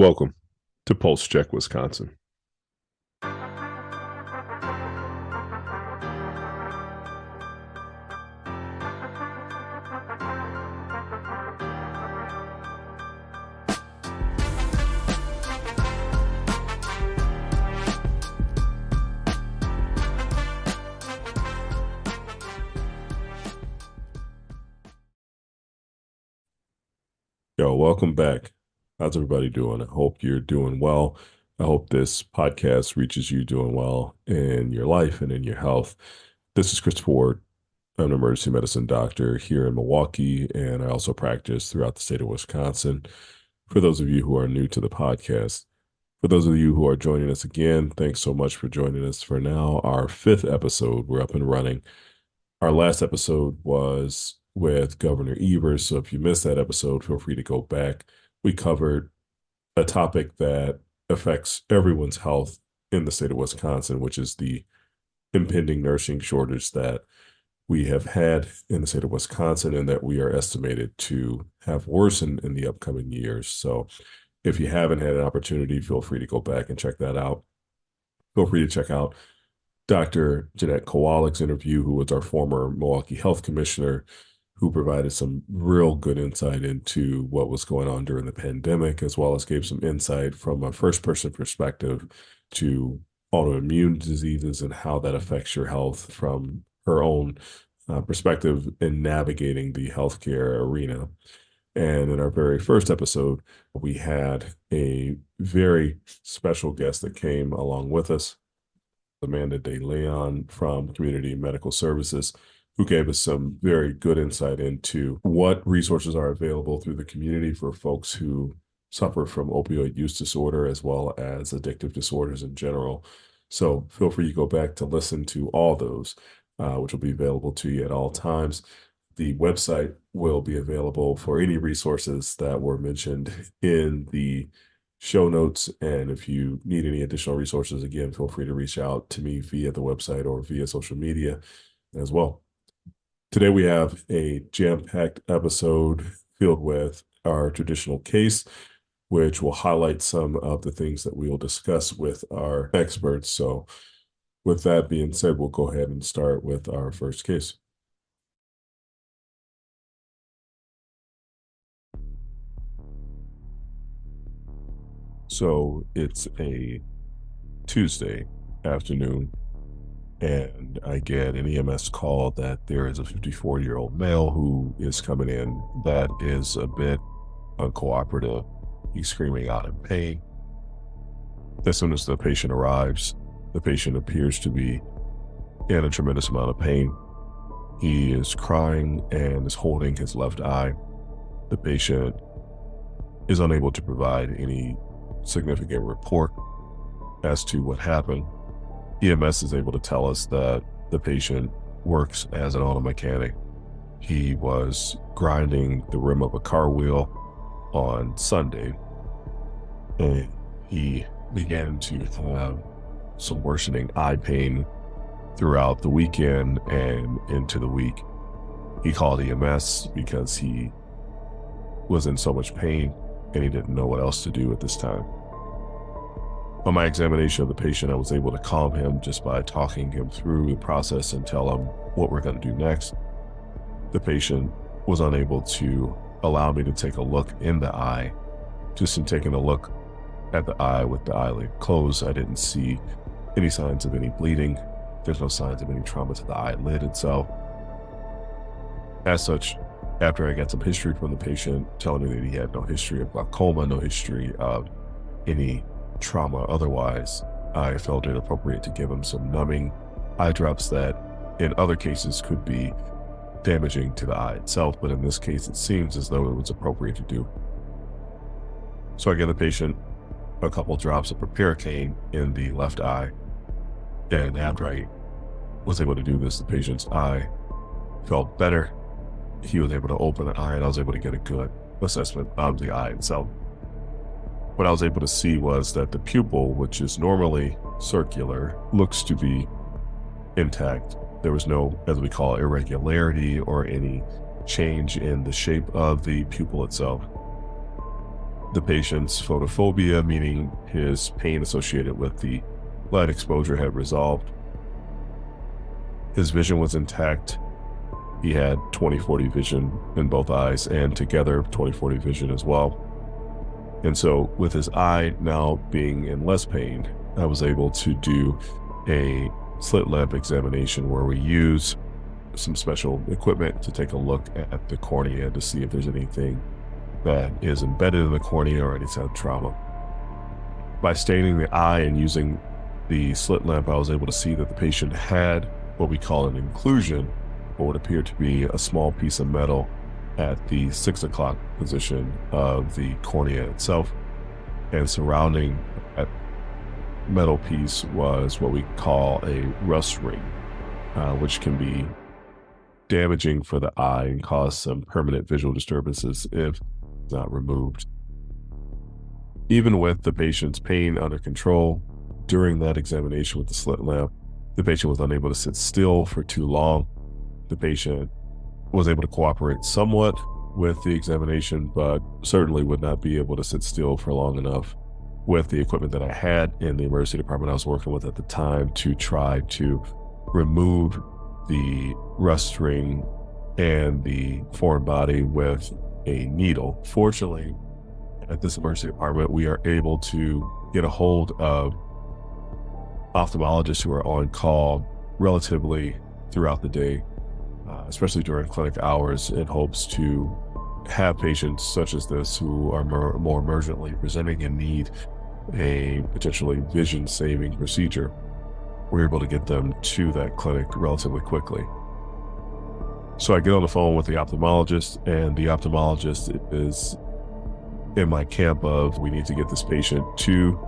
Welcome to Pulse Check, Wisconsin. Yo, welcome back. How's everybody doing? I hope you're doing well. I hope this podcast reaches you doing well in your life and in your health. This is Chris Ford. I'm an emergency medicine doctor here in Milwaukee, and I also practice throughout the state of Wisconsin. For those of you who are new to the podcast, for those of you who are joining us again, thanks so much for joining us for now our fifth episode. We're up and running. Our last episode was with Governor Evers, so if you missed that episode, feel free to go back. We covered a topic that affects everyone's health in the state of Wisconsin, which is the impending nursing shortage that we have had in the state of Wisconsin and that we are estimated to have worsened in the upcoming years. So if you haven't had an opportunity, feel free to go back and check that out. Feel free to check out Dr. Jeanette Kowalek's interview, who was our former Milwaukee Health Commissioner, who provided some real good insight into what was going on during the pandemic, as well as gave some insight from a first-person perspective to autoimmune diseases and how that affects your health from her own perspective in navigating the healthcare arena. And in our very first episode, we had a very special guest that came along with us, Amanda De Leon from Community Medical Services, who gave us some very good insight into what resources are available through the community for folks who suffer from opioid use disorder as well as addictive disorders in general. So feel free to go back to listen to all those, which will be available to you at all times. The website will be available for any resources that were mentioned in the show notes. And if you need any additional resources, again, feel free to reach out to me via the website or via social media as well. Today, we have a jam-packed episode filled with our traditional case, which will highlight some of the things that we will discuss with our experts. So with that being said, we'll go ahead and start with our first case. So it's a Tuesday afternoon, and I get an EMS call that there is a 54-year-old male who is coming in that is a bit uncooperative. He's screaming out in pain. As soon as the patient arrives, the patient appears to be in a tremendous amount of pain. He is crying and is holding his left eye. The patient is unable to provide any significant report as to what happened. EMS is able to tell us that the patient works as an auto mechanic. He was grinding the rim of a car wheel on Sunday, and he began to have some worsening eye pain throughout the weekend and into the week. He called EMS because he was in so much pain and he didn't know what else to do at this time. On my examination of the patient, I was able to calm him just by talking him through the process and tell him what we're going to do next. The patient was unable to allow me to take a look in the eye. Just in taking a look at the eye with the eyelid closed, I didn't see any signs of any bleeding. There's no signs of any trauma to the eyelid itself. As such, after I got some history from the patient, telling me that he had no history of glaucoma, no history of any trauma otherwise, I felt it appropriate to give him some numbing eye drops that in other cases could be damaging to the eye itself, but in this case it seems as though it was appropriate to do. So I gave the patient a couple drops of proparacaine in the left eye, and after I was able to do this, the patient's eye felt better. He was able to open the eye and I was able to get a good assessment of the eye itself. What I was able to see was that the pupil, which is normally circular, looks to be intact. There was no, as we call it, irregularity or any change in the shape of the pupil itself. the patient's photophobia, meaning his pain associated with the light exposure, had resolved. His vision was intact. He had 20/40 vision in both eyes, and together 20/40 vision as well. And so with his eye now being in less pain, I was able to do a slit lamp examination where we use some special equipment to take a look at the cornea to see if there's anything that is embedded in the cornea or any kind of trauma. By staining the eye and using the slit lamp, I was able to see that the patient had what we call an inclusion, what would appear to be a small piece of metal at the 6 o'clock position of the cornea itself. And surrounding that metal piece was what we call a rust ring, which can be damaging for the eye and cause some permanent visual disturbances if not removed. Even with the patient's pain under control, during that examination with the slit lamp, the patient was unable to sit still for too long. The patient was able to cooperate somewhat with the examination, but certainly would not be able to sit still for long enough with the equipment that I had in the emergency department I was working with at the time to try to remove the rust ring and the foreign body with a needle. Fortunately, at this emergency department, we are able to get a hold of ophthalmologists who are on call relatively throughout the day, especially during clinic hours, in hopes to have patients such as this who are more emergently presenting and need a potentially vision-saving procedure. We're able to get them to that clinic relatively quickly. So I get on the phone with the ophthalmologist, and the ophthalmologist is in my camp of, we need to get this patient to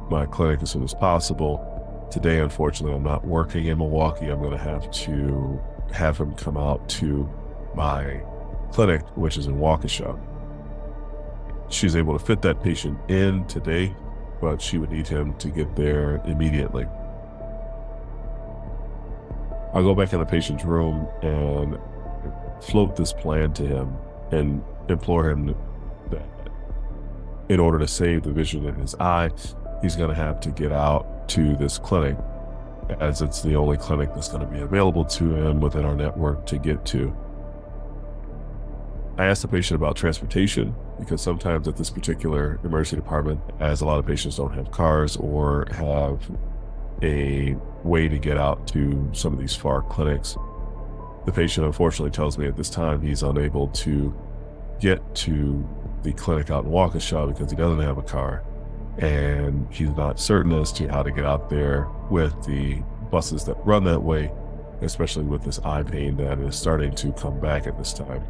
my clinic as soon as possible. Today, unfortunately, I'm not working in Milwaukee. I'm going to have him come out to my clinic, which is in Waukesha. She's able to fit that patient in today, but she would need him to get there immediately. I go back in the patient's room and float this plan to him and implore him that in order to save the vision in his eye, he's going to have to get out to this clinic, as it's the only clinic that's going to be available to him within our network to get to. I asked the patient about transportation, because sometimes at this particular emergency department, as a lot of patients don't have cars or have a way to get out to some of these far clinics, the patient unfortunately tells me at this time he's unable to get to the clinic out in Waukesha because he doesn't have a car, and he's not certain as to how to get out there with the buses that run that way, especially with this eye pain that is starting to come back at this time.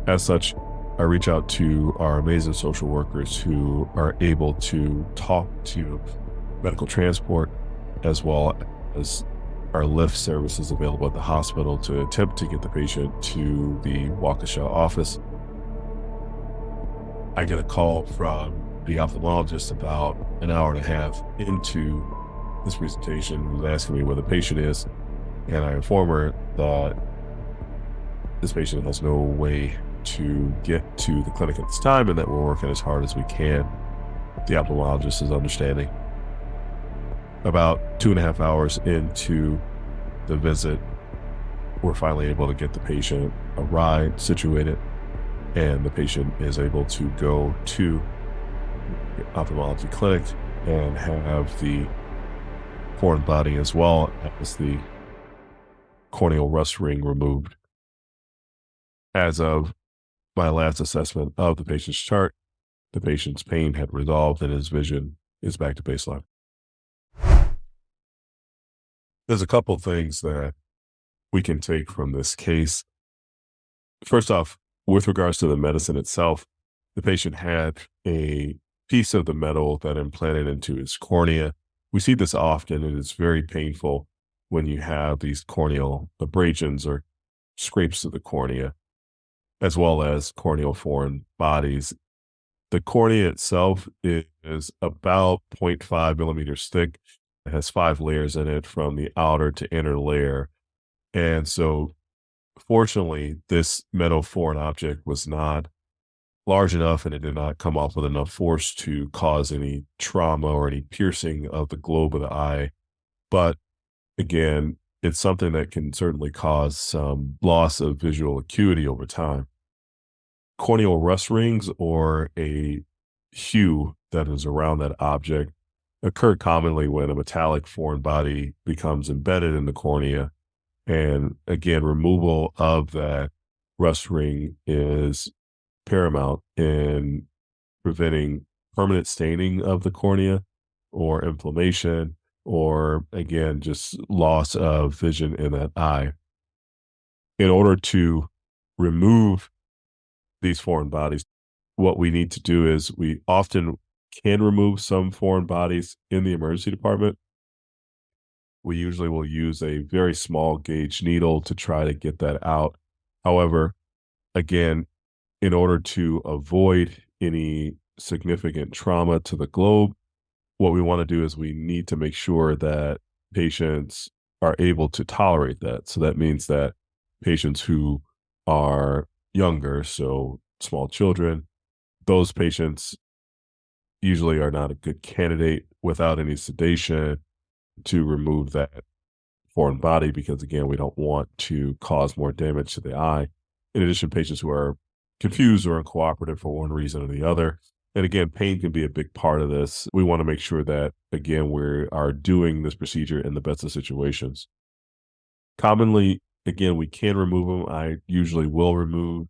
As such, I reach out to our amazing social workers who are able to talk to medical transport, as well as our Lyft services available at the hospital, to attempt to get the patient to the Waukesha office. I get a call from the ophthalmologist about an hour and a half into this presentation, who's asking me where the patient is, and I inform her that this patient has no way to get to the clinic at this time and that we're working as hard as we can. The ophthalmologist is understanding. About 2.5 hours into the visit, we're finally able to get the patient a ride situated, and the patient is able to go to the ophthalmology clinic and have the foreign body as well as the corneal rust ring removed. As of my last assessment of the patient's chart, the patient's pain had resolved and his vision is back to baseline. There's a couple things that we can take from this case. First off, with regards to the medicine itself, the patient had a piece of the metal that implanted into his cornea. We see this often, and it's very painful when you have these corneal abrasions or scrapes of the cornea, as well as corneal foreign bodies. The cornea itself is about 0.5 millimeters thick. It has 5 layers in it from the outer to inner layer. And so, fortunately, this metal foreign object was not large enough and it did not come off with enough force to cause any trauma or any piercing of the globe of the eye. But again, it's something that can certainly cause some loss of visual acuity over time. Corneal rust rings, or a hue that is around that object, occur commonly when a metallic foreign body becomes embedded in the cornea. And again, removal of that rust ring is paramount in preventing permanent staining of the cornea or inflammation, or again, just loss of vision in that eye. In order to remove these foreign bodies, what we need to do is we often can remove some foreign bodies in the emergency department. We usually will use a very small gauge needle to try to get that out. However, again, in order to avoid any significant trauma to the globe, what we want to do is we need to make sure that patients are able to tolerate that. So that means that patients who are younger, so small children, those patients usually are not a good candidate without any sedation to remove that foreign body, because again, we don't want to cause more damage to the eye. In addition, patients who are confused or uncooperative for one reason or the other. And again, pain can be a big part of this. We want to make sure that, again, we are doing this procedure in the best of situations. Commonly, again, we can remove them. I usually will remove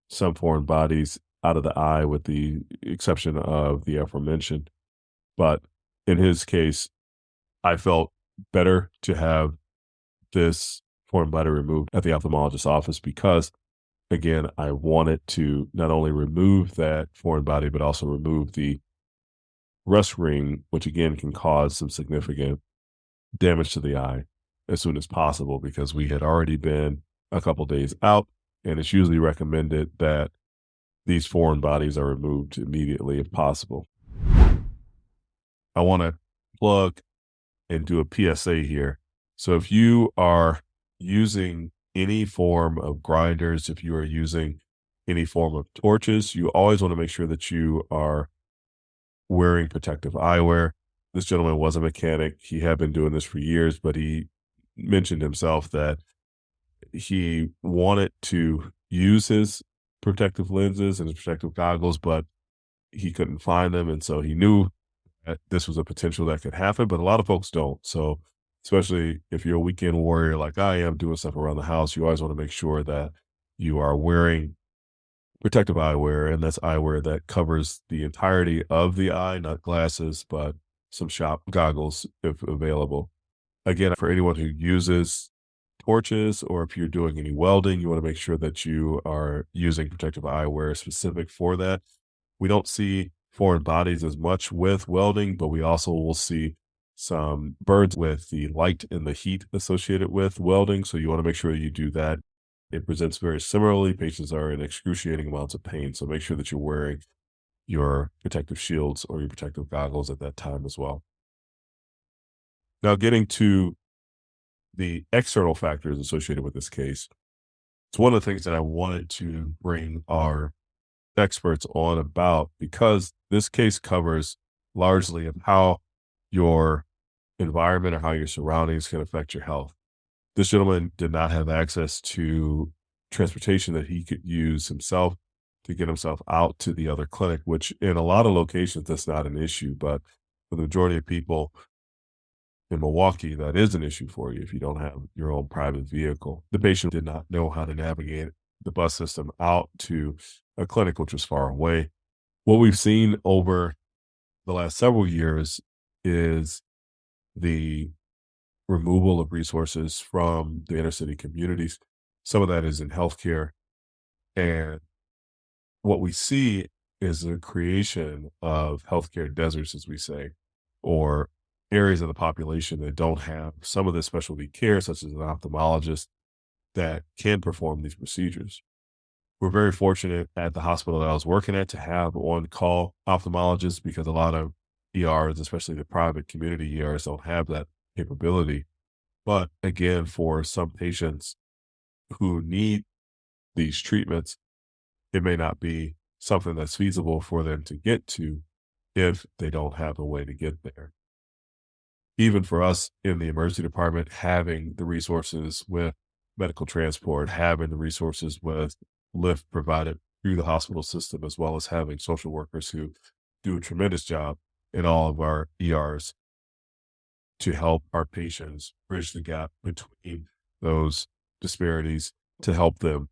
some foreign bodies out of the eye with the exception of the aforementioned. But in his case, I felt better to have this foreign body removed at the ophthalmologist's office because, again, I wanted to not only remove that foreign body, but also remove the rust ring, which again can cause some significant damage to the eye as soon as possible, because we had already been a couple days out, and it's usually recommended that these foreign bodies are removed immediately if possible. I want to plug and do a PSA here. So if you are using any form of grinders, if you are using any form of torches, you always want to make sure that you are wearing protective eyewear. This gentleman was a mechanic. He had been doing this for years, but he mentioned himself that he wanted to use his protective lenses and his protective goggles, but he couldn't find them. And so he knew that this was a potential that could happen, but a lot of folks don't. So especially if you're a weekend warrior like I am, doing stuff around the house, you always want to make sure that you are wearing protective eyewear, and that's eyewear that covers the entirety of the eye, not glasses, but some shop goggles if available. Again, for anyone who uses torches, or if you're doing any welding, you want to make sure that you are using protective eyewear specific for that. We don't see foreign bodies as much with welding, but we also will see some birds with the light and the heat associated with welding. So you want to make sure you do that. It presents very similarly. Patients are in excruciating amounts of pain. So make sure that you're wearing your protective shields or your protective goggles at that time as well. Now, getting to the external factors associated with this case, it's one of the things that I wanted to bring our experts on about, because this case covers largely of how your environment or how your surroundings can affect your health. This gentleman did not have access to transportation that he could use himself to get himself out to the other clinic, which in a lot of locations, that's not an issue. But for the majority of people in Milwaukee, that is an issue for you if you don't have your own private vehicle. The patient did not know how to navigate the bus system out to a clinic, which was far away. What we've seen over the last several years is the removal of resources from the inner city communities. Some of that is in healthcare. And what we see is the creation of healthcare deserts, as we say, or areas of the population that don't have some of the specialty care, such as an ophthalmologist, that can perform these procedures. We're very fortunate at the hospital that I was working at to have on-call ophthalmologists, because a lot of ERs, especially the private community ERs, don't have that capability. But again, for some patients who need these treatments, it may not be something that's feasible for them to get to if they don't have a way to get there. Even for us in the emergency department, having the resources with medical transport, having the resources with lift provided through the hospital system, as well as having social workers who do a tremendous job in all of our ERs to help our patients bridge the gap between those disparities, to help them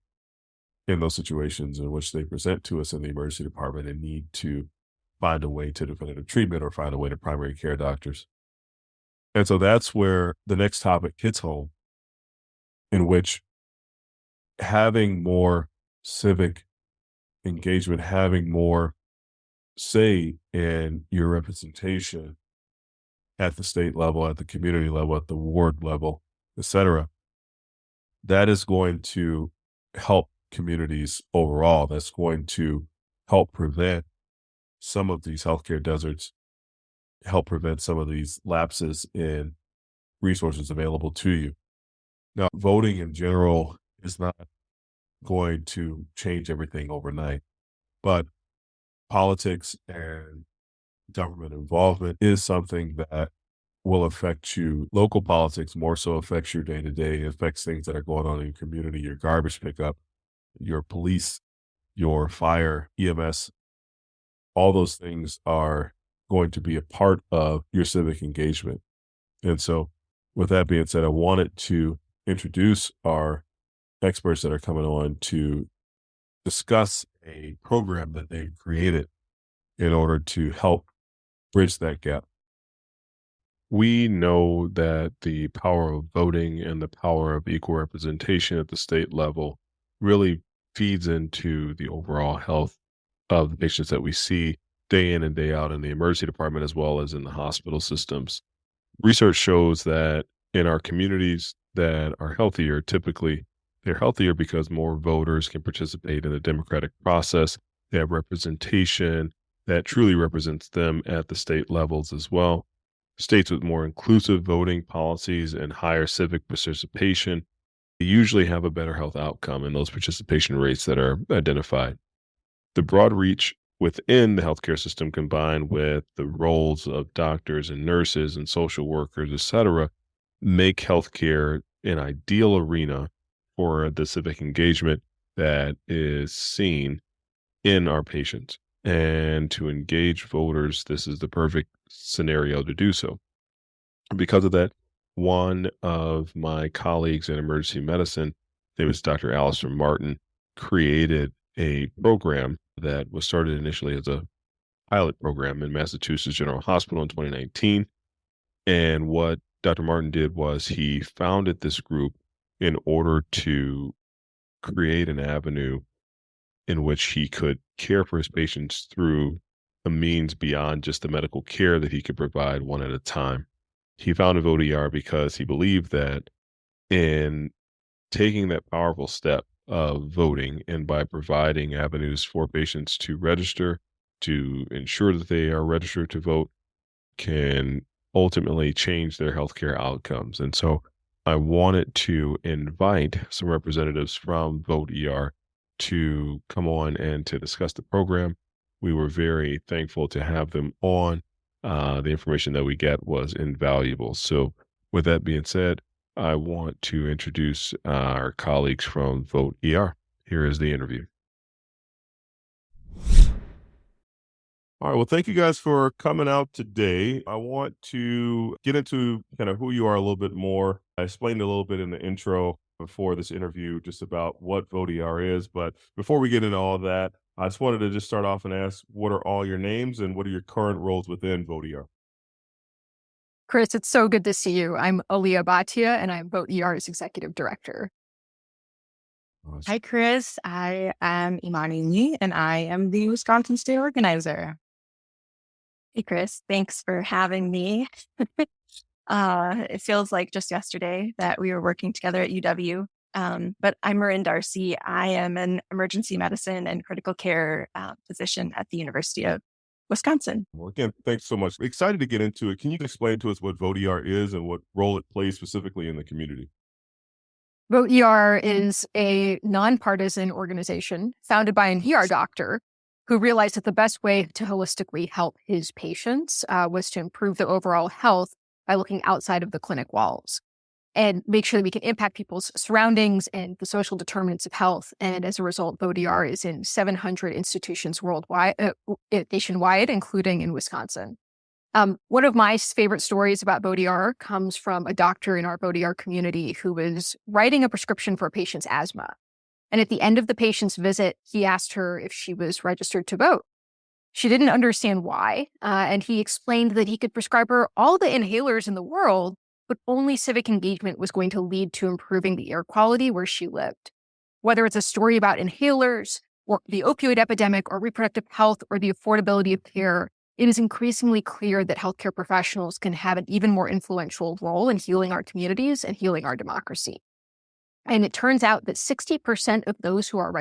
in those situations in which they present to us in the emergency department and need to find a way to definitive treatment or find a way to primary care doctors. And so that's where the next topic hits home, in which having more civic engagement, having more say in your representation at the state level, at the community level, at the ward level, et cetera, that is going to help communities overall. That's going to help prevent some of these healthcare deserts, help prevent some of these lapses in resources available to you. Now, voting in general is not going to change everything overnight, but politics and government involvement is something that will affect you. Local politics more so affects your day to day, affects things that are going on in your community, your garbage pickup, your police, your fire, EMS. All those things are going to be a part of your civic engagement. And so, with that being said, I wanted to introduce our experts that are coming on to discuss a program that they've created in order to help bridge that gap. We know that the power of voting and the power of equal representation at the state level really feeds into the overall health of the patients that we see day in and day out in the emergency department as well as in the hospital systems. Research shows that in our communities that are healthier, typically they're healthier because more voters can participate in the democratic process. They have representation that truly represents them at the state levels as well. States with more inclusive voting policies and higher civic participation usually have a better health outcome in those participation rates that are identified. The broad reach within the healthcare system, combined with the roles of doctors and nurses and social workers, et cetera, make healthcare an ideal arena for the civic engagement that is seen in our patients. And to engage voters, this is the perfect scenario to do so. Because of that, one of my colleagues in emergency medicine, it was Dr. Alistair Martin, created a program that was started initially as a pilot program in Massachusetts General Hospital in 2019. And what Dr. Martin did was he founded this group in order to create an avenue in which he could care for his patients through a means beyond just the medical care that he could provide one at a time. He founded VoteER because he believed that in taking that powerful step of voting and by providing avenues for patients to register, to ensure that they are registered to vote, can ultimately change their healthcare outcomes. And so I wanted to invite some representatives from VoteER to come on and to discuss the program. We were very thankful to have them on. The information that we get was invaluable. So with that being said, I want to introduce our colleagues from VoteER. Here is the interview. All right. Well, thank you guys for coming out today. I want to get into kind of who you are a little bit more. I explained a little bit in the intro before this interview just about what VoteER is. But before we get into all that, I just wanted to just start off and ask, what are all your names and what are your current roles within VoteER? Chris, it's so good to see you. I'm Aaliyah Bhatia, and I'm VoteER's Executive Director. Awesome. Hi, Chris. I am Imani Lee, and I am the Wisconsin State Organizer. Hey, Chris. Thanks for having me. It feels like just yesterday that we were working together at UW. But I'm Marin Darcy. I am an emergency medicine and critical care physician at the University of Wisconsin. Well, again, thanks so much. Excited to get into it. Can you explain to us what VoteER is and what role it plays specifically in the community? VoteER is a nonpartisan organization founded by an ER doctor who realized that the best way to holistically help his patients was to improve their overall health by looking outside of the clinic walls and make sure that we can impact people's surroundings and the social determinants of health. And as a result, VODR is in 700 institutions worldwide, nationwide, including in Wisconsin. One of my favorite stories about VODR comes from a doctor in our VODR community who was writing a prescription for a patient's asthma. And at the end of the patient's visit, he asked her if she was registered to vote. She didn't understand why, and he explained that he could prescribe her all the inhalers in the world, but only civic engagement was going to lead to improving the air quality where she lived. Whether it's a story about inhalers, or the opioid epidemic, or reproductive health, or the affordability of care, it is increasingly clear that healthcare professionals can have an even more influential role in healing our communities and healing our democracy. And it turns out that 60% of those who are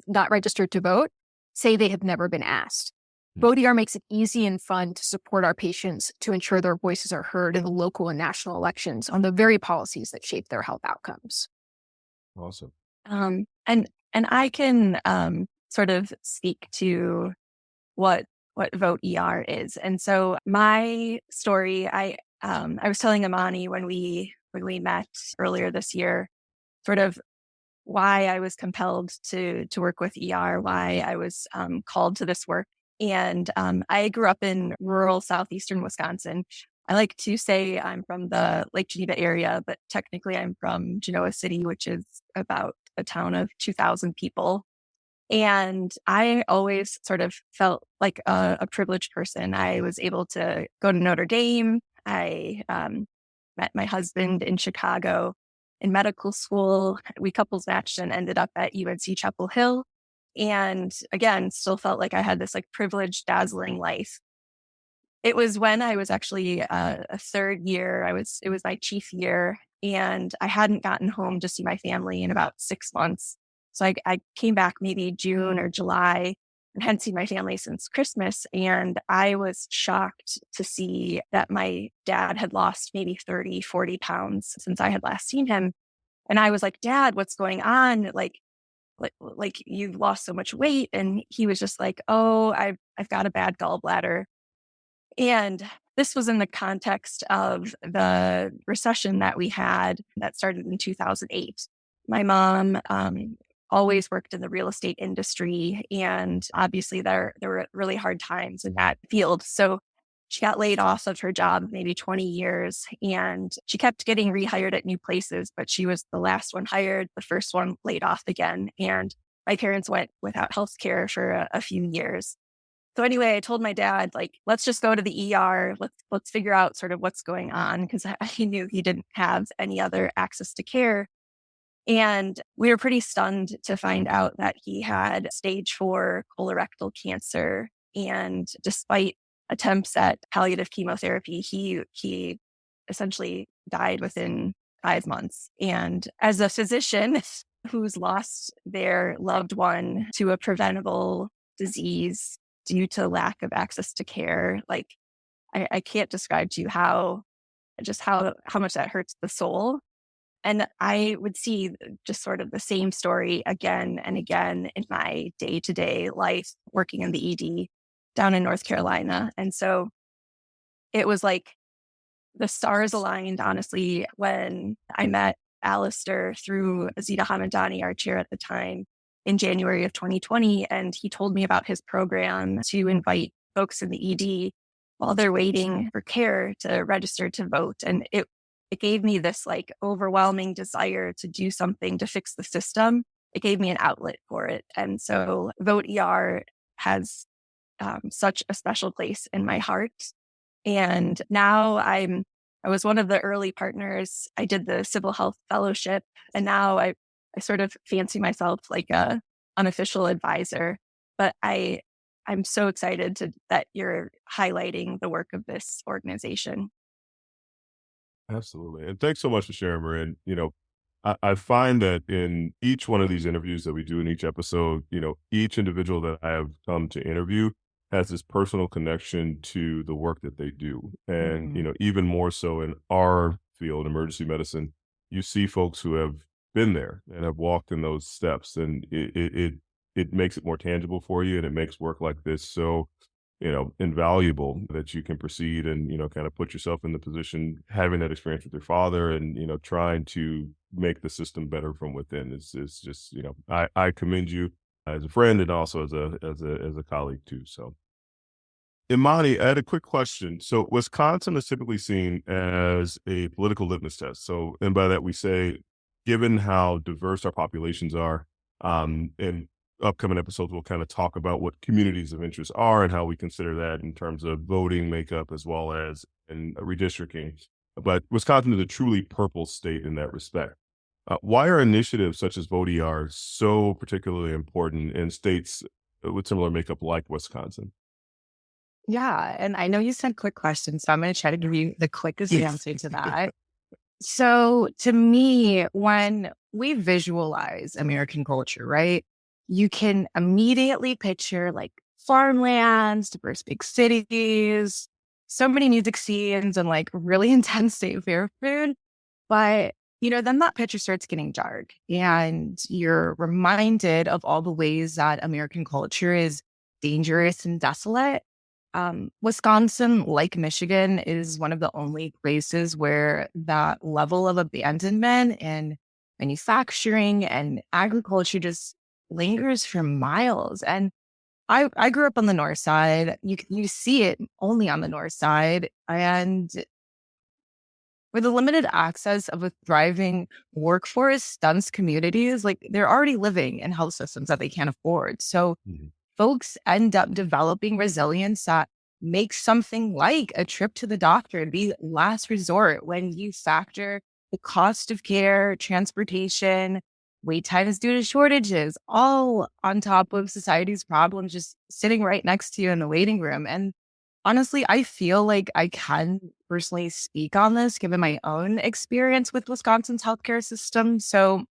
not registered to vote say they have never been asked. VODR makes it easy and fun to support our patients to ensure their voices are heard in the local and national elections on the very policies that shape their health outcomes. Awesome. And I can sort of speak to what Vote ER is. And so my story, I was telling Imani when we met earlier this year, sort of why I was compelled to work with ER, why I was called to this work. And I grew up in rural southeastern Wisconsin. I like to say I'm from the Lake Geneva area, but technically I'm from Genoa City, which is about a town of 2,000 people. And I always sort of felt like a privileged person. I was able to go to Notre Dame. I met my husband in Chicago in medical school. We couples matched and ended up at UNC Chapel Hill. And again, still felt like I had this like privileged, dazzling life. It was when I was actually a third year. It was my chief year, and I hadn't gotten home to see my family in about 6 months. So I came back maybe June or July and hadn't seen my family since Christmas. And I was shocked to see that my dad had lost maybe 30, 40 pounds since I had last seen him. And I was like, Dad, what's going on? Like you've lost so much weight. And he was just like, oh, I've got a bad gallbladder. And this was in the context of the recession that we had that started in 2008. My mom always worked in the real estate industry, and obviously there were really hard times in that field. So she got laid off of her job maybe 20 years, and she kept getting rehired at new places, but she was the last one hired, the first one laid off again. And my parents went without health care for a few years. So anyway, I told my dad, like, let's just go to the ER. Let's figure out sort of what's going on, because I knew he didn't have any other access to care. And we were pretty stunned to find out that he had stage 4 colorectal cancer. And despite attempts at palliative chemotherapy, he essentially died within 5 months. And as a physician who's lost their loved one to a preventable disease due to lack of access to care, like I can't describe to you how much that hurts the soul. And I would see just sort of the same story again and again in my day-to-day life working in the ED down in North Carolina. And so it was like the stars aligned, honestly, when I met Alistair through Azita Hamadani, our chair at the time, in January of 2020. And he told me about his program to invite folks in the ED while they're waiting for care to register to vote. And it gave me this like overwhelming desire to do something to fix the system. It gave me an outlet for it. And so Vote ER has such a special place in my heart. And now I was one of the early partners. I did the Civil Health Fellowship, and now I sort of fancy myself like a unofficial advisor. But I'm so excited that you're highlighting the work of this organization. Absolutely. And thanks so much for sharing, Marin. I find that in each one of these interviews that we do in each episode, each individual that I have come to interview has this personal connection to the work that they do. And, even more so in our field, emergency medicine, you see folks who have been there and have walked in those steps. And it it makes it more tangible for you, and it makes work like this so, invaluable that you can proceed and, kind of put yourself in the position, having that experience with your father and, trying to make the system better from within is just, I commend you as a friend and also as a colleague too. So Imani, I had a quick question. So Wisconsin is typically seen as a political litmus test. So, and by that we say, given how diverse our populations are, in upcoming episodes, we'll kind of talk about what communities of interest are and how we consider that in terms of voting makeup as well as in redistricting. But Wisconsin is a truly purple state in that respect. Why are initiatives such as Vote ER so particularly important in states with similar makeup like Wisconsin? Yeah. And I know you said quick questions, so I'm going to try to give you the quickest Yes. answer to that. So to me, when we visualize American culture, right, you can immediately picture like farmlands, diverse big cities, so many music scenes and like really intense state fair food. But, then that picture starts getting dark and you're reminded of all the ways that American culture is dangerous and desolate. Wisconsin, like Michigan, is one of the only places where that level of abandonment and manufacturing and agriculture just lingers for miles. And I grew up on the north side. You see it only on the north side. And with the limited access of a thriving workforce, dense communities, like they're already living in health systems that they can't afford. So Mhm. folks end up developing resilience that makes something like a trip to the doctor be last resort when you factor the cost of care, transportation, wait times due to shortages, all on top of society's problems just sitting right next to you in the waiting room. And honestly, I feel like I can personally speak on this given my own experience with Wisconsin's healthcare system. So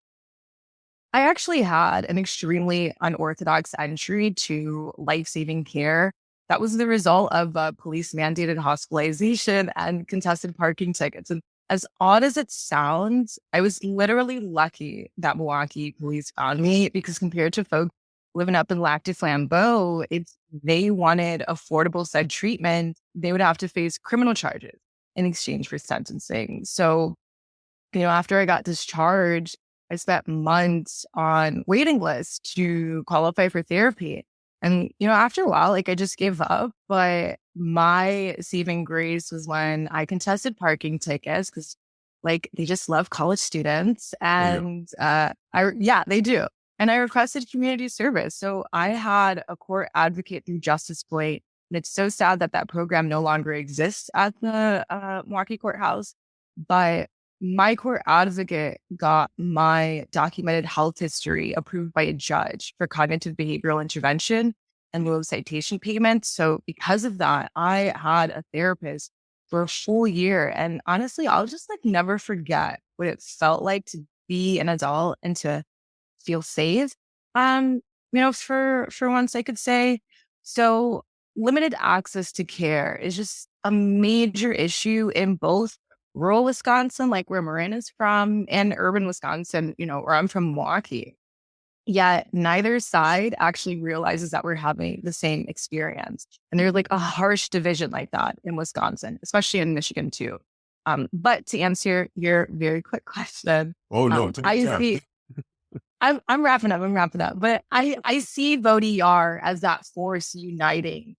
I actually had an extremely unorthodox entry to life-saving care. That was the result of police mandated hospitalization and contested parking tickets. And as odd as it sounds, I was literally lucky that Milwaukee police found me because compared to folks living up in Lac du Flambeau, if they wanted affordable said treatment, they would have to face criminal charges in exchange for sentencing. So after I got discharged, I spent months on waiting lists to qualify for therapy. And, after a while, like I just gave up. But my saving grace was when I contested parking tickets because like they just love college students. Oh, yeah. And yeah, they do. And I requested community service. So I had a court advocate through Justice Point. And it's so sad that that program no longer exists at the Milwaukee courthouse. But my court advocate got my documented health history approved by a judge for cognitive behavioral intervention and lieu of citation payment. So because of that, I had a therapist for a full year. And honestly, I'll just like never forget what it felt like to be an adult and to feel safe. For once I could say. So limited access to care is just a major issue in both rural Wisconsin, like where Marin is from, and urban Wisconsin, where I'm from, Milwaukee. Yet neither side actually realizes that we're having the same experience. And there's like a harsh division like that in Wisconsin, especially in Michigan too. But to answer your very quick question, Oh, no, take I your time. see I'm wrapping up. I'm wrapping up. But I see Vote ER as that force uniting,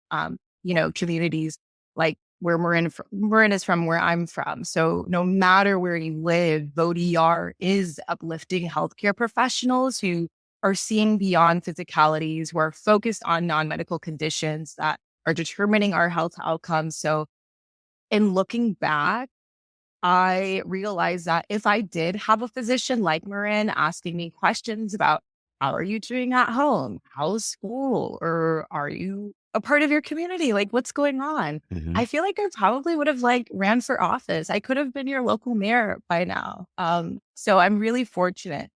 communities like where Marin is from, where I'm from. So no matter where you live, Vote ER is uplifting healthcare professionals who are seeing beyond physicalities, who are focused on non-medical conditions that are determining our health outcomes. So in looking back, I realized that if I did have a physician like Marin asking me questions about how are you doing at home? How's school? Or are you a part of your community? Like what's going on? Mhm. I feel like I probably would have like ran for office. I could have been your local mayor by now. So I'm really fortunate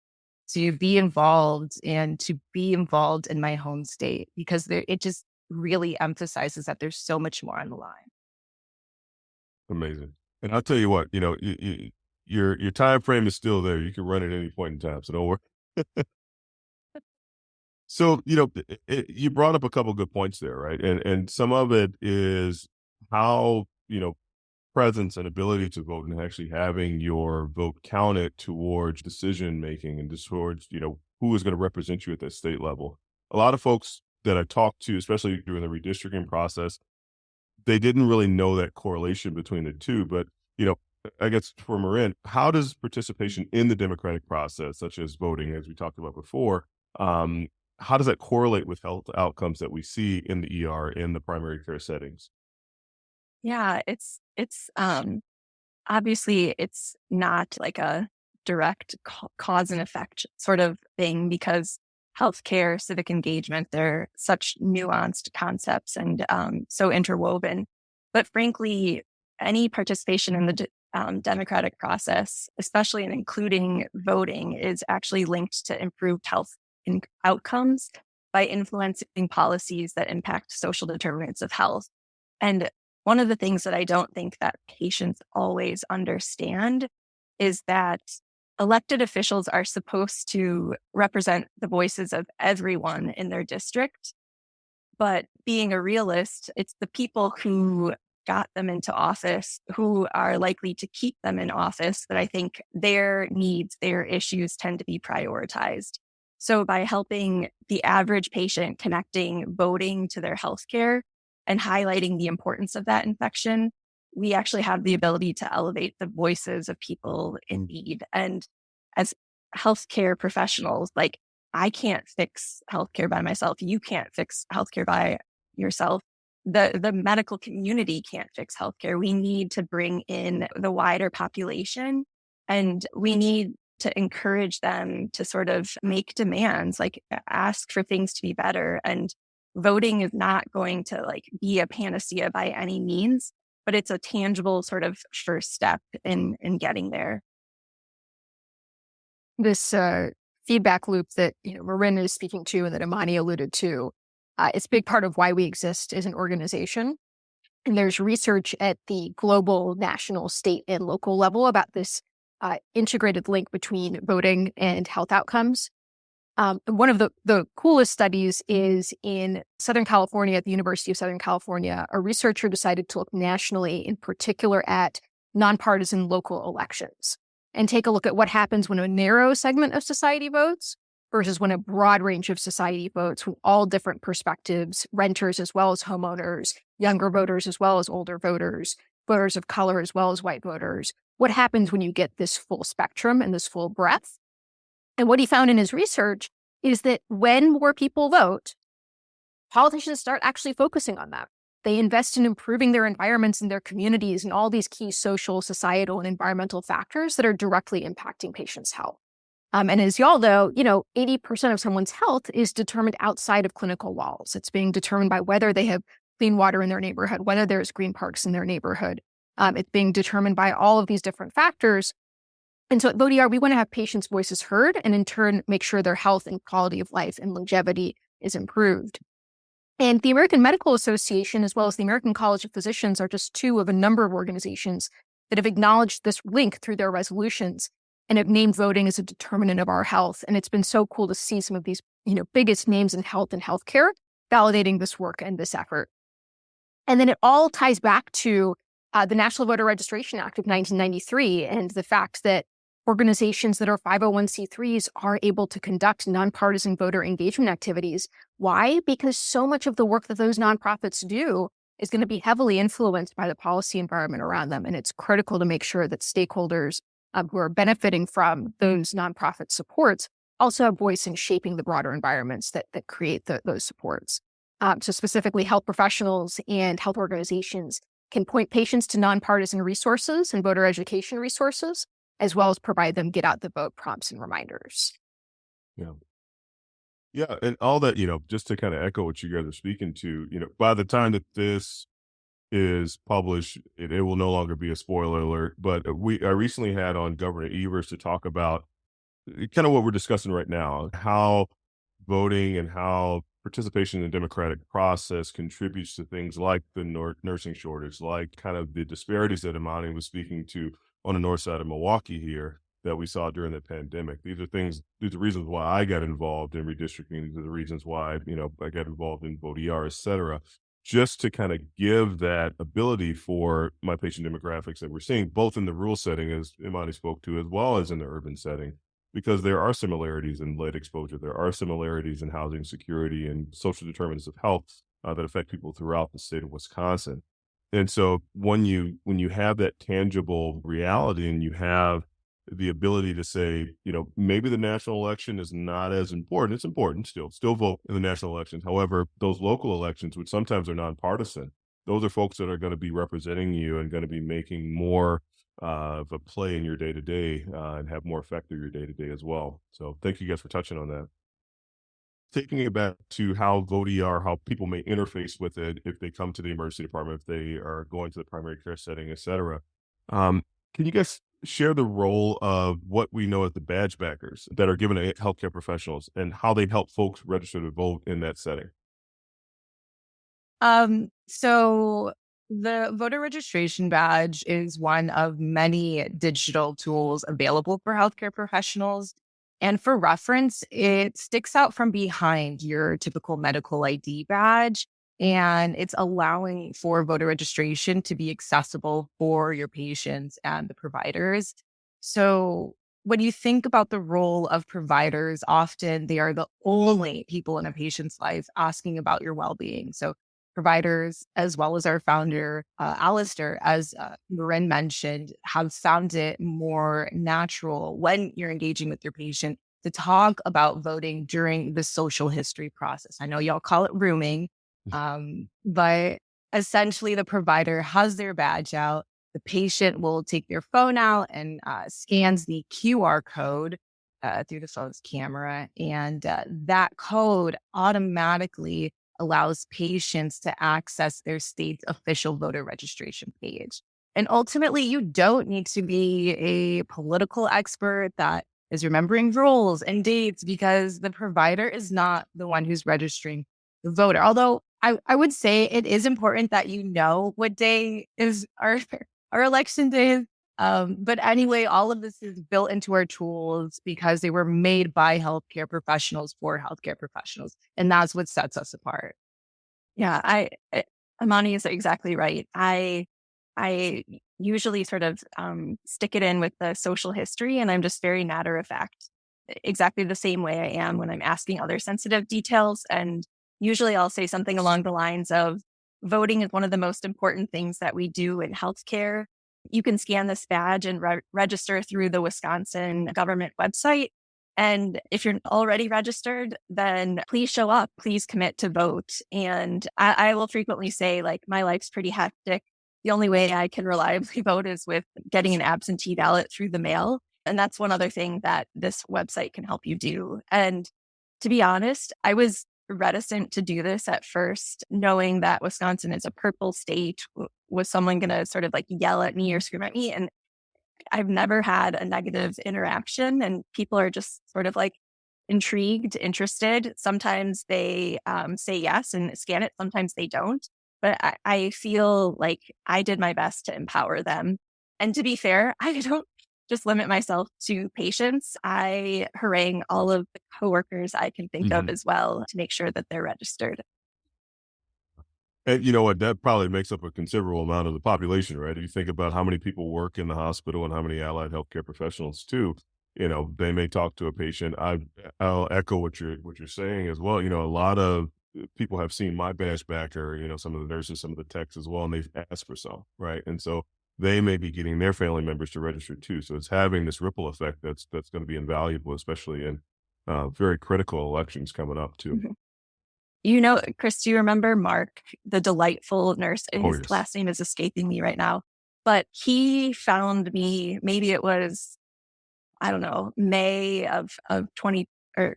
to be involved and to be involved in my home state because it just really emphasizes that there's so much more on the line. Amazing. And I'll tell you what, your time frame is still there. You can run at any point in time, so don't worry. So, you brought up a couple good points there, right? And some of it is how, presence and ability to vote and actually having your vote counted towards decision making and just towards, who is going to represent you at that state level. A lot of folks that I talked to, especially during the redistricting process, they didn't really know that correlation between the two. But, you know, I guess for Marin, how does participation in the democratic process, such as voting, as we talked about before, um, how does that correlate with health outcomes that we see in the ER in the primary care settings? Yeah, it's obviously it's not like a direct cause and effect sort of thing because healthcare, civic engagement, they're such nuanced concepts and so interwoven. But frankly, any participation in the democratic process, especially in including voting, is actually linked to improved health outcomes by influencing policies that impact social determinants of health. And one of the things that I don't think that patients always understand is that elected officials are supposed to represent the voices of everyone in their district. But being a realist, it's the people who got them into office who are likely to keep them in office that I think their needs, their issues tend to be prioritized. So by helping the average patient connecting voting to their healthcare and highlighting the importance of that infection, we actually have the ability to elevate the voices of people in need. And as healthcare professionals, like I can't fix healthcare by myself. You can't fix healthcare by yourself. The medical community can't fix healthcare. We need to bring in the wider population and we need to encourage them to sort of make demands, like ask for things to be better. And voting is not going to like be a panacea by any means, but it's a tangible sort of first step in getting there. This feedback loop that Marin is speaking to and that Imani alluded to, it's a big part of why we exist as an organization. And there's research at the global, national, state, and local level about this integrated link between voting and health outcomes. One of the coolest studies is in Southern California, at the University of Southern California. A researcher decided to look nationally, in particular at nonpartisan local elections, and take a look at what happens when a narrow segment of society votes versus when a broad range of society votes from all different perspectives, renters as well as homeowners, younger voters as well as older voters, voters of color as well as white voters. What happens when you get this full spectrum and this full breadth? And what he found in his research is that when more people vote, politicians start actually focusing on that. They invest in improving their environments and their communities and all these key social, societal, and environmental factors that are directly impacting patients' health. And as y'all know, 80% of someone's health is determined outside of clinical walls. It's being determined by whether they have clean water in their neighborhood, whether there's green parks in their neighborhood. It's being determined by all of these different factors. And so at VoteER, we want to have patients' voices heard and in turn make sure their health and quality of life and longevity is improved. And the American Medical Association, as well as the American College of Physicians, are just two of a number of organizations that have acknowledged this link through their resolutions and have named voting as a determinant of our health. And it's been so cool to see some of these, biggest names in health and healthcare validating this work and this effort. And then it all ties back to the National Voter Registration Act of 1993 and the fact that organizations that are 501c3s are able to conduct nonpartisan voter engagement activities. Why? Because so much of the work that those nonprofits do is going to be heavily influenced by the policy environment around them. And it's critical to make sure that stakeholders who are benefiting from those nonprofit supports also have voice in shaping the broader environments that create those supports. So specifically, health professionals and health organizations can point patients to nonpartisan resources and voter education resources, as well as provide them get out the vote prompts and reminders. Yeah. Yeah. And all that, just to kind of echo what you guys are speaking to, by the time that this is published, it will no longer be a spoiler alert. But I recently had on Governor Evers to talk about kind of what we're discussing right now, how voting and how participation in the democratic process contributes to things like the nursing shortage, like kind of the disparities that Imani was speaking to on the north side of Milwaukee here. that we saw during the pandemic. These are reasons why I got involved in redistricting. These are the reasons why, I got involved in VoteER, et cetera, just to kind of give that ability for my patient demographics that we're seeing, both in the rural setting, as Imani spoke to, as well as in the urban setting, because there are similarities in lead exposure. There are similarities in housing security and social determinants of health that affect people throughout the state of Wisconsin. And so when you have that tangible reality and you have the ability to say, maybe the national election is not as important. It's important still vote in the national elections. However, those local elections, which sometimes are nonpartisan, those are folks that are going to be representing you and going to be making more of a play in your day to day and have more effect through your day to day as well. So thank you guys for touching on that. Taking it back to how VoteER, how people may interface with it if they come to the emergency department, if they are going to the primary care setting, et cetera. Can you guys share the role of what we know as the badge backers that are given to healthcare professionals and how they help folks register to vote in that setting? So the voter registration badge is one of many digital tools available for healthcare professionals. And for reference, it sticks out from behind your typical medical ID badge, and it's allowing for voter registration to be accessible for your patients and the providers. So when you think about the role of providers, often they are the only people in a patient's life asking about your well-being. So providers, as well as our founder, Alistair, as Marin mentioned, have found it more natural when you're engaging with your patient to talk about voting during the social history process. I know y'all call it rooming, but essentially the provider has their badge out. The patient will take their phone out and scans the QR code through the phone's camera. And that code automatically allows patients to access their state's official voter registration page. And ultimately, you don't need to be a political expert that is remembering rules and dates because the provider is not the one who's registering the voter. Although I would say it is important that you know what day is our election day. But anyway, all of this is built into our tools because they were made by healthcare professionals for healthcare professionals. And that's what sets us apart. Yeah, Amani is exactly right. I usually sort of stick it in with the social history, and I'm just very matter of fact, exactly the same way I am when I'm asking other sensitive details. And usually I'll say something along the lines of voting is one of the most important things that we do in healthcare. You can scan this badge and register through the Wisconsin government website. And if you're already registered, then please show up, please commit to vote. And I will frequently say, like, my life's pretty hectic. The only way I can reliably vote is with getting an absentee ballot through the mail. And that's one other thing that this website can help you do. And to be honest, I was reticent to do this at first, knowing that Wisconsin is a purple state. Was someone going to sort of like yell at me or scream at me? And I've never had a negative interaction, and people are just sort of like intrigued, interested. Sometimes they say yes and scan it. Sometimes they don't. But I feel like I did my best to empower them. And to be fair, I don't just limit myself to patients. I harangue all of the coworkers I can think of as well to make sure that they're registered. And you know what? That probably makes up a considerable amount of the population, right? If you think about how many people work in the hospital and how many allied healthcare professionals too, they may talk to a patient. I'll echo what you're saying as well. A lot of people have seen my badge backer, some of the nurses, some of the techs as well, and they've asked for some, right? And so they may be getting their family members to register too. So it's having this ripple effect that's going to be invaluable, especially in very critical elections coming up too. Chris, do you remember Mark, the delightful nurse? His yes. last name is escaping me right now, but he found me, maybe it was, I don't know, May of 20, or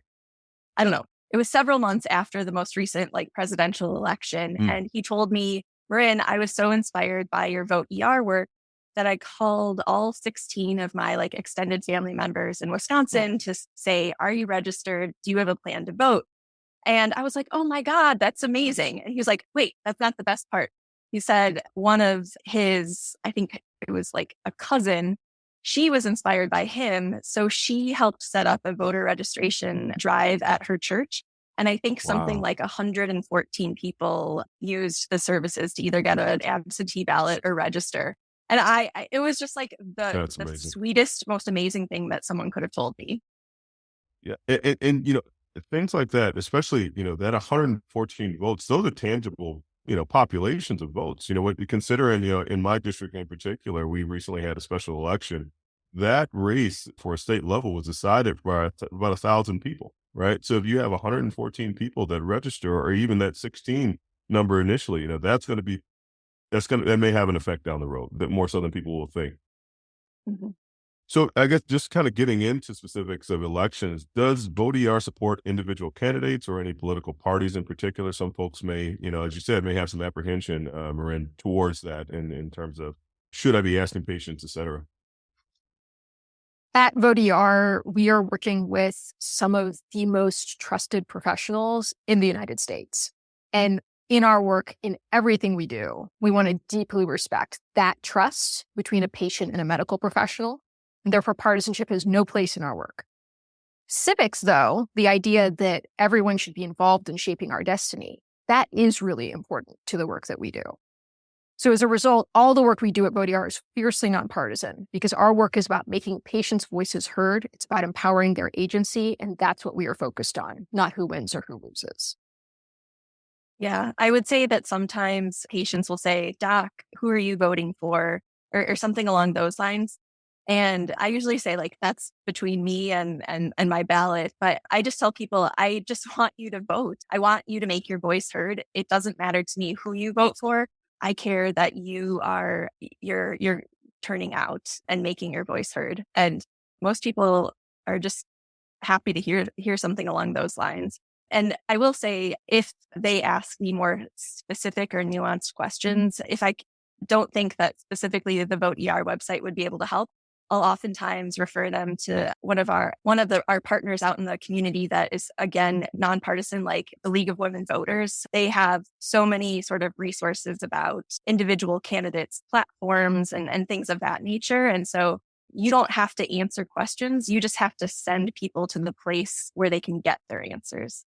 I don't know. It was several months after the most recent presidential election. And he told me, Marin, I was so inspired by your VoteER work that I called all 16 of my extended family members in Wisconsin to say, are you registered? Do you have a plan to vote? And I was like, oh my God, that's amazing. And he was like, wait, that's not the best part. He said one of his, I think it was a cousin, she was inspired by him. So she helped set up a voter registration drive at her church. And I think something Wow. like 114 people used the services to either get an absentee ballot or register. And it was just like That's the amazing. sweetest, most amazing thing that someone could have told me. Yeah, things like that, especially, that 114 votes, those are tangible, populations of votes. What considering, in my district in particular, we recently had a special election. That race for a state level was decided by about 1,000 people, right? So if you have 114 people that register, or even that 16 number initially, that may have an effect down the road, that more so than people will think. Mhm. So I guess just kind of getting into specifics of elections, does VoteER support individual candidates or any political parties in particular? Some folks may, as you said, may have some apprehension, Marin, towards that in terms of should I be asking patients, et cetera. At VoteER, we are working with some of the most trusted professionals in the United States. And in our work, in everything we do, we want to deeply respect that trust between a patient and a medical professional. And therefore, partisanship has no place in our work. Civics, though, the idea that everyone should be involved in shaping our destiny, that is really important to the work that we do. So as a result, all the work we do at VoteER is fiercely nonpartisan because our work is about making patients' voices heard. It's about empowering their agency, and that's what we are focused on, not who wins or who loses. Yeah, I would say that sometimes patients will say, "Doc, who are you voting for?" or something along those lines. And I usually say, like, that's between me and my ballot. But I just tell people, I just want you to vote. I want you to make your voice heard. It doesn't matter to me who you vote for. I care that you're turning out and making your voice heard. And most people are just happy to hear something along those lines. And I will say, if they ask me more specific or nuanced questions, if I don't think that specifically the VoteER website would be able to help, I'll oftentimes refer them to one of our partners out in the community that is, again, nonpartisan, like the League of Women Voters. They have so many sort of resources about individual candidates' platforms and things of that nature. And so you don't have to answer questions. You just have to send people to the place where they can get their answers.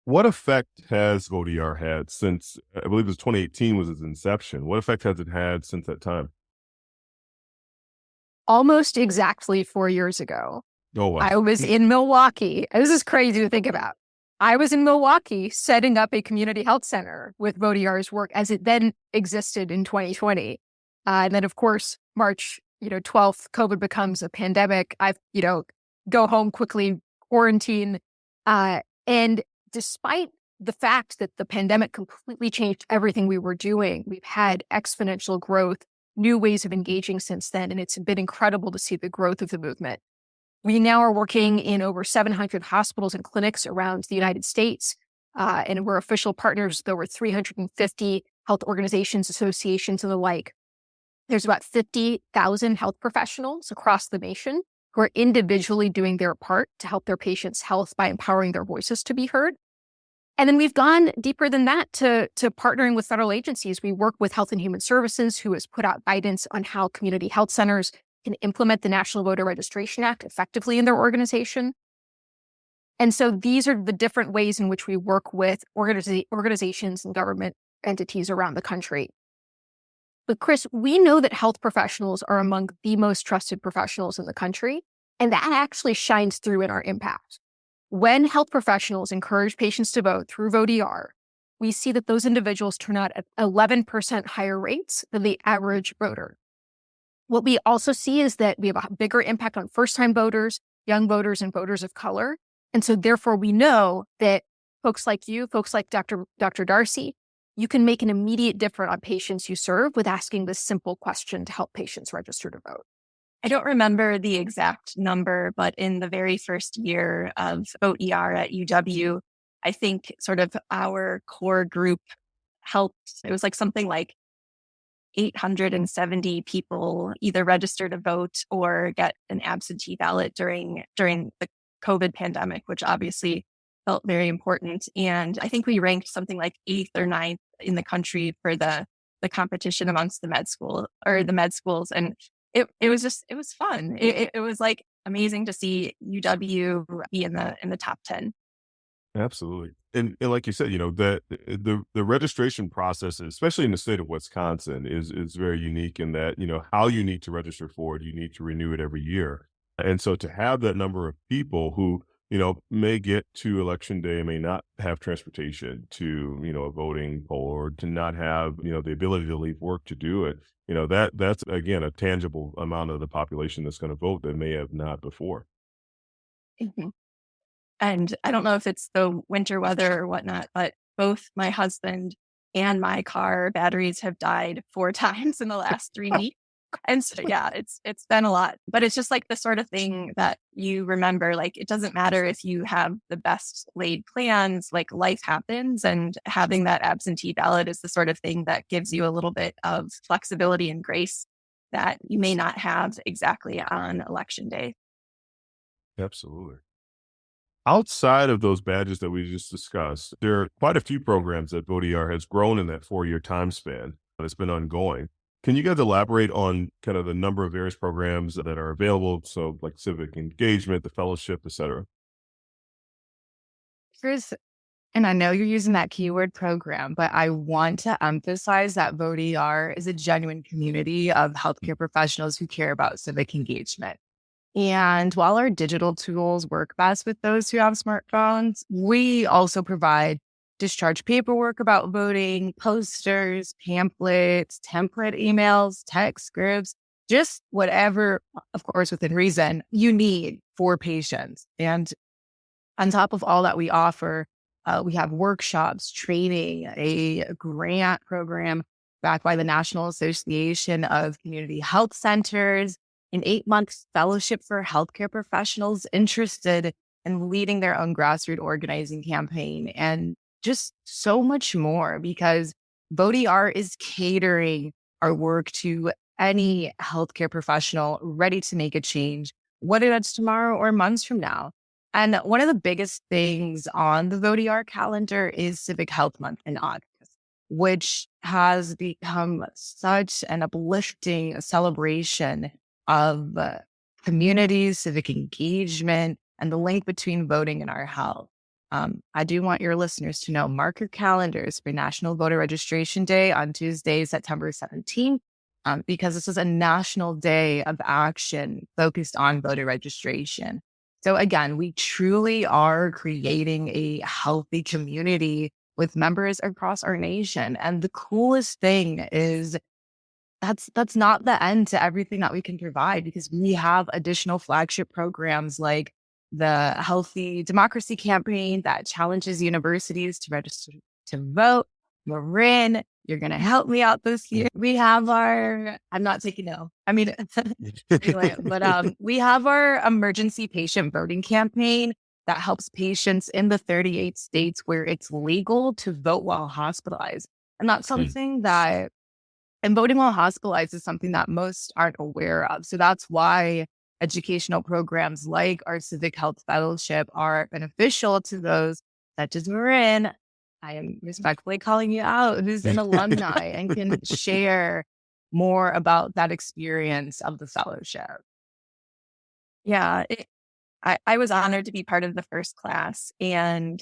What effect has VoteER had since, I believe it was 2018 was its inception? What effect has it had since that time? Almost exactly 4 years ago, Oh, wow. I was in Milwaukee. This is crazy to think about. I was in Milwaukee setting up a community health center with VoteER's work as it then existed in 2020. And then, of course, March 12th, COVID becomes a pandemic. I go home quickly, quarantine. And despite the fact that the pandemic completely changed everything we were doing, we've had exponential growth, new ways of engaging since then. And it's been incredible to see the growth of the movement. We now are working in over 700 hospitals and clinics around the United States. And we're official partners with over 350 health organizations, associations, and the like. There's about 50,000 health professionals across the nation who are individually doing their part to help their patients' health by empowering their voices to be heard. And then we've gone deeper than that to partnering with federal agencies. We work with Health and Human Services, who has put out guidance on how community health centers can implement the National Voter Registration Act effectively in their organization. And so these are the different ways in which we work with organizations and government entities around the country. But Chris, we know that health professionals are among the most trusted professionals in the country, and that actually shines through in our impact. When health professionals encourage patients to vote through VoteER, we see that those individuals turn out at 11% higher rates than the average voter. What we also see is that we have a bigger impact on first-time voters, young voters, and voters of color. And so therefore, we know that folks like you, folks like Dr. Darcy, you can make an immediate difference on patients you serve with asking this simple question to help patients register to vote. I don't remember the exact number, but in the very first year of VoteER at UW, I think sort of our core group helped. It was like something like 870 people either register to vote or get an absentee ballot during the COVID pandemic, which obviously felt very important. And I think we ranked something like 8th or 9th in the country for the competition amongst the med schools. And it was just, it was fun. It was like amazing to see UW be in the top 10. Absolutely. And like you said, the registration process, especially in the state of Wisconsin, is very unique in that, how you need to register for it, you need to renew it every year. And so to have that number of people who, may get to election day, may not have transportation to, a voting poll, or to not have, the ability to leave work to do it, that's again a tangible amount of the population that's going to vote that may have not before. Mhm. And I don't know if it's the winter weather or whatnot, but both my husband and my car batteries have died 4 times in the last 3 weeks. And so, yeah, it's been a lot, but it's just like the sort of thing that you remember, like, it doesn't matter if you have the best laid plans, like life happens, and having that absentee ballot is the sort of thing that gives you a little bit of flexibility and grace that you may not have exactly on election day. Absolutely. Outside of those badges that we just discussed, there are quite a few programs that VoteER has grown in that 4-year time span that's been ongoing. Can you guys elaborate on kind of the number of various programs that are available? So like civic engagement, the fellowship, et cetera. Chris, and I know you're using that keyword program, but I want to emphasize that VoteER is a genuine community of healthcare professionals who care about civic engagement. And while our digital tools work best with those who have smartphones, we also provide discharge paperwork about voting, posters, pamphlets, template emails, text scripts, just whatever, of course, within reason, you need for patients. And on top of all that we offer, we have workshops, training, a grant program backed by the National Association of Community Health Centers, an 8-month fellowship for healthcare professionals interested in leading their own grassroots organizing campaign, and just so much more, because VoteER is catering our work to any healthcare professional ready to make a change, whether that's tomorrow or months from now. And one of the biggest things on the VoteER calendar is Civic Health Month in August, which has become such an uplifting celebration of community, civic engagement, and the link between voting and our health. I do want your listeners to know, mark your calendars for National Voter Registration Day on Tuesday, September 17th, because this is a national day of action focused on voter registration. So again, we truly are creating a healthy community with members across our nation. And the coolest thing is that's not the end to everything that we can provide, because we have additional flagship programs like the Healthy Democracy Campaign that challenges universities to register to vote. Marin, you're going to help me out this year. We have I'm not taking no. I mean, anyway, but we have our emergency patient voting campaign that helps patients in the 38 states where it's legal to vote while hospitalized. And that's something that, and voting while hospitalized is something that most aren't aware of. So that's why educational programs like our Civic Health Fellowship are beneficial to those such as Marin. I am respectfully calling you out, who's an alumni and can share more about that experience of the fellowship. Yeah, I was honored to be part of the first class, and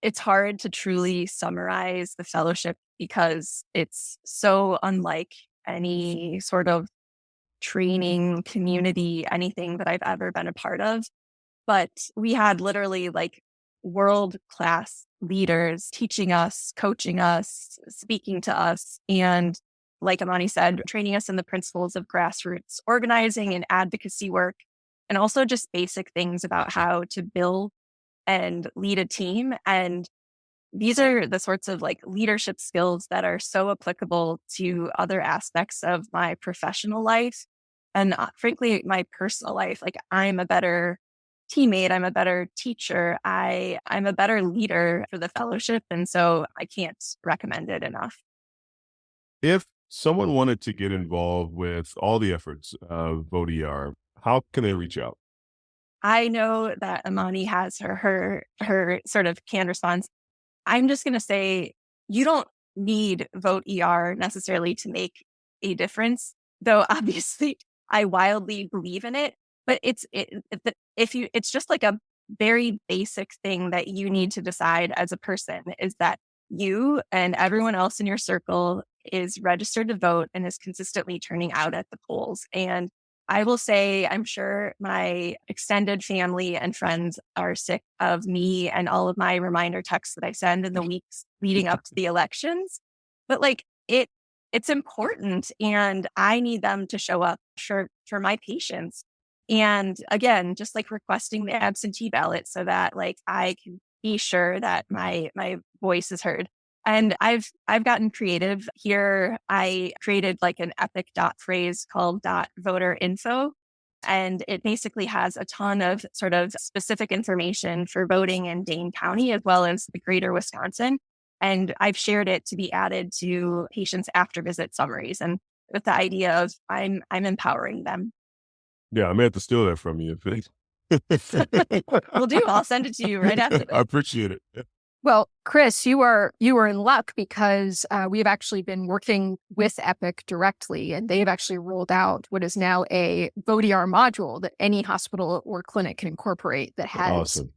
it's hard to truly summarize the fellowship because it's so unlike any sort of training, community, anything that I've ever been a part of. But we had literally like world-class leaders teaching us, coaching us, speaking to us, and like Amani said, training us in the principles of grassroots organizing and advocacy work, and also just basic things about how to build and lead a team. And these are the sorts of like leadership skills that are so applicable to other aspects of my professional life and frankly, my personal life. Like, I'm a better teammate. I'm a better teacher. I'm a better leader for the fellowship. And so I can't recommend it enough. If someone wanted to get involved with all the efforts of VoteER, how can they reach out? I know that Amani has her sort of canned response. I'm just going to say, you don't need VoteER necessarily to make a difference, though obviously I wildly believe in it, but it's just like a very basic thing that you need to decide as a person is that you and everyone else in your circle is registered to vote and is consistently turning out at the polls. And I will say, I'm sure my extended family and friends are sick of me and all of my reminder texts that I send in the weeks leading up to the elections. But like it's important, and I need them to show up for my patients. And again, just like requesting the absentee ballot so that like I can be sure that my voice is heard. And I've gotten creative here. I created like an epic dot phrase called .voter info. And it basically has a ton of sort of specific information for voting in Dane County as well as the greater Wisconsin. And I've shared it to be added to patients' after visit summaries, and with the idea of I'm empowering them. Yeah, I may have to steal that from you. Will do. I'll send it to you right after this. I appreciate it. Yeah. Well, Chris, you are in luck because we have actually been working with Epic directly, and they've actually rolled out what is now a VoteER module that any hospital or clinic can incorporate that has Awesome. a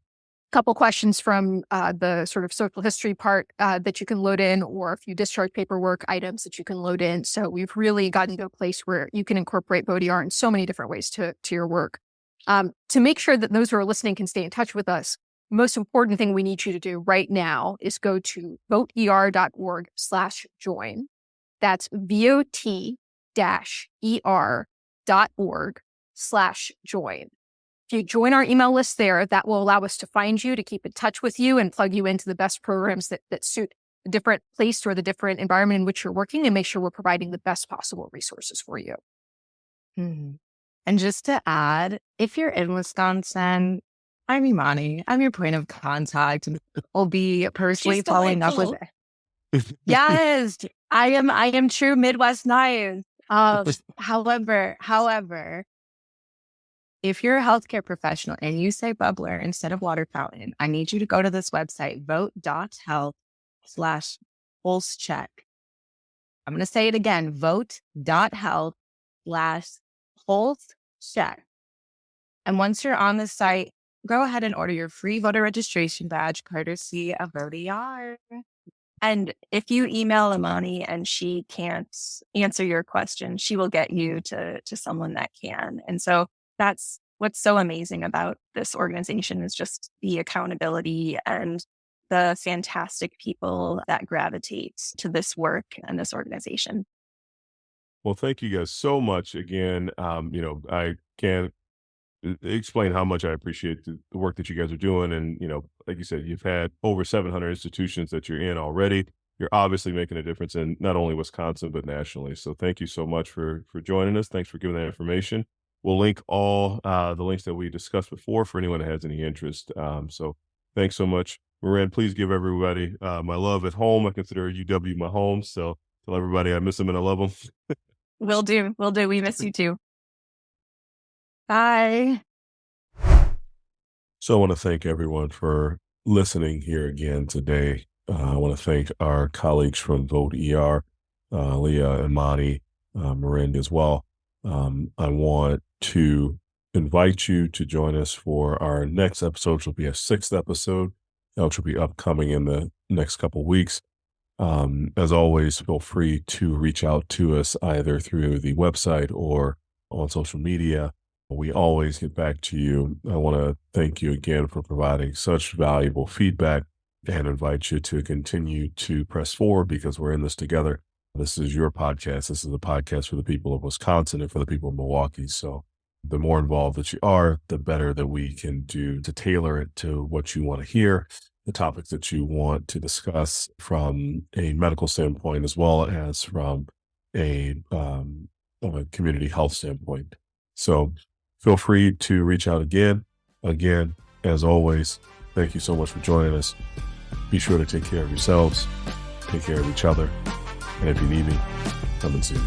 couple questions from the sort of social history part that you can load in, or a few discharge paperwork items that you can load in. So we've really gotten to a place where you can incorporate VoteER in so many different ways to your work. To make sure that those who are listening can stay in touch with us, most important thing we need you to do right now is go to voteer.org/join. That's VOT-ER.org/join. If you join our email list there, that will allow us to find you, to keep in touch with you and plug you into the best programs that suit the different place or the different environment in which you're working, and make sure we're providing the best possible resources for you. Mm-hmm. And just to add, if you're in Wisconsin, I'm Imani. I'm your point of contact. I'll be personally following up with it. Yes, I am true Midwest nice. However, if you're a healthcare professional and you say bubbler instead of water fountain, I need you to go to this website, vote.health/pulse-check. I'm going to say it again, vote.health/pulse-check. And once you're on the site, go ahead and order your free voter registration badge courtesy of VoteER. And if you email Imani and she can't answer your question, she will get you to someone that can. And so that's what's so amazing about this organization is just the accountability and the fantastic people that gravitate to this work and this organization. Well, thank you guys so much again. I can't explain how much I appreciate the work that you guys are doing. And, like you said, you've had over 700 institutions that you're in already. You're obviously making a difference in not only Wisconsin, but nationally. So thank you so much for joining us. Thanks for giving that information. We'll link all the links that we discussed before for anyone that has any interest. So thanks so much. Marin, please give everybody my love at home. I consider UW my home. So tell everybody I miss them and I love them. Will do. We miss you too. Bye. So I want to thank everyone for listening here again today. I want to thank our colleagues from VoteER, Leah, Imani, Marin as well. I want to invite you to join us for our next episode, which will be a 6th episode, which will be upcoming in the next couple of weeks. As always, feel free to reach out to us either through the website or on social media. We always get back to you. I want to thank you again for providing such valuable feedback and invite you to continue to press forward because we're in this together. This is your podcast. This is a podcast for the people of Wisconsin and for the people of Milwaukee. So the more involved that you are, the better that we can do to tailor it to what you want to hear, the topics that you want to discuss from a medical standpoint, as well as from a community health standpoint. So feel free to reach out again. Again, as always, thank you so much for joining us. Be sure to take care of yourselves, take care of each other, and if you need me, come and see me.